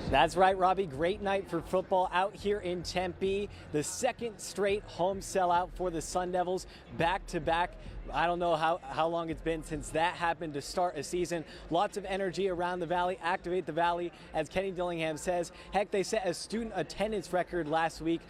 That's right, Robbie. Great night for football out here in Tempe. The second straight home sellout for the Sun Devils, back-to-back. I don't know how long it's been since that happened to start a season. Lots of energy around the Valley. Activate the Valley, as Kenny Dillingham says. Heck, they set a student attendance record last week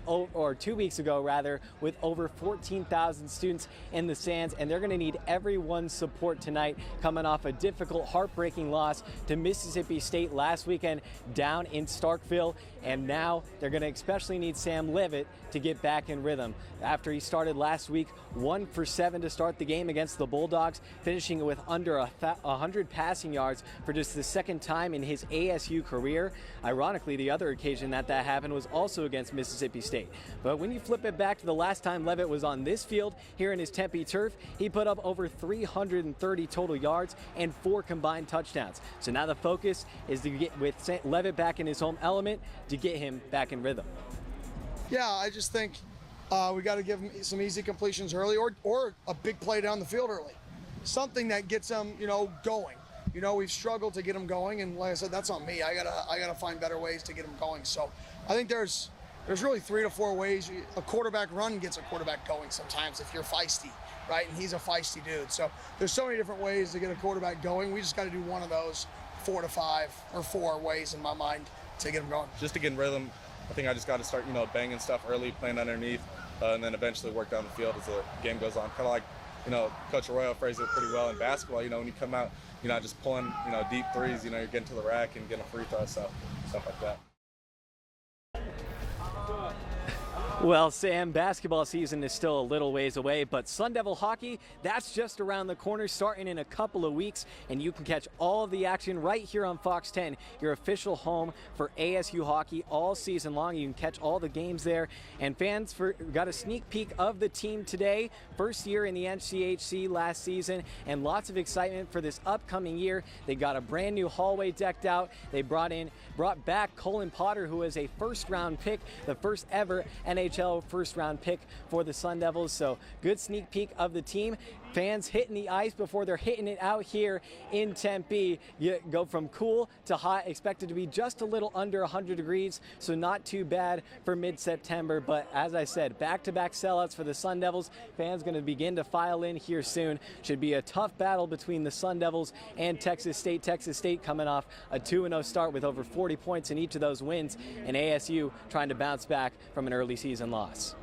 or 2 weeks ago rather, with over 14,000 students in the stands, and they're going to need everyone's support tonight, coming off a difficult, heartbreaking loss to Mississippi State last weekend down in Starkville, and now they're going to especially need Sam Levitt to get back in rhythm. After he started last week 1 for 7 to start the game against the Bulldogs, finishing with under 100 passing yards for just the second time in his ASU career. Ironically, the other occasion that happened was also against Mississippi State. But when you flip it back to the last time Levitt was on this field here in his Tempe turf, he put up over 330 total yards and 4 combined touchdowns. So now the focus is to get with Levitt back in his home element to get him back in rhythm. Yeah, I just think we got to give him some easy completions early, or a big play down the field early. Something that gets them, going. We've struggled to get them going, and like I said, that's on me. I gotta find better ways to get them going. So I think there's really 3 to 4 ways. A quarterback run gets a quarterback going sometimes if you're feisty, right? And he's a feisty dude. So there's so many different ways to get a quarterback going. We just got to do one of those 4 to 5 or 4 ways in my mind to get them going. Just to get in rhythm, I think I just got to start, banging stuff early, playing underneath, and then eventually work down the field as the game goes on. Kind of like, Coach Arroyo phrased it pretty well in basketball. When you come out, you're not just pulling, deep threes. You're getting to the rack and getting a free throw, so stuff like that. Well, Sam, basketball season is still a little ways away, but Sun Devil hockey, that's just around the corner, starting in a couple of weeks, and you can catch all of the action right here on Fox 10, your official home for ASU hockey all season long. You can catch all the games there, and fans got a sneak peek of the team today. First year in the NCHC last season, and lots of excitement for this upcoming year. They got a brand new hallway decked out. They brought back Colin Potter, who is a first-round pick, the first ever NHL first-round pick for the Sun Devils. So good sneak peek of the team. Fans hitting the ice before they're hitting it out here in Tempe. You go from cool to hot, expected to be just a little under 100 degrees, so not too bad for mid-September. But as I said, back-to-back sellouts for the Sun Devils. Fans going to begin to file in here soon. Should be a tough battle between the Sun Devils and Texas State. Texas State coming off a 2-0 start with over 40 points in each of those wins, and ASU trying to bounce back from an early season loss.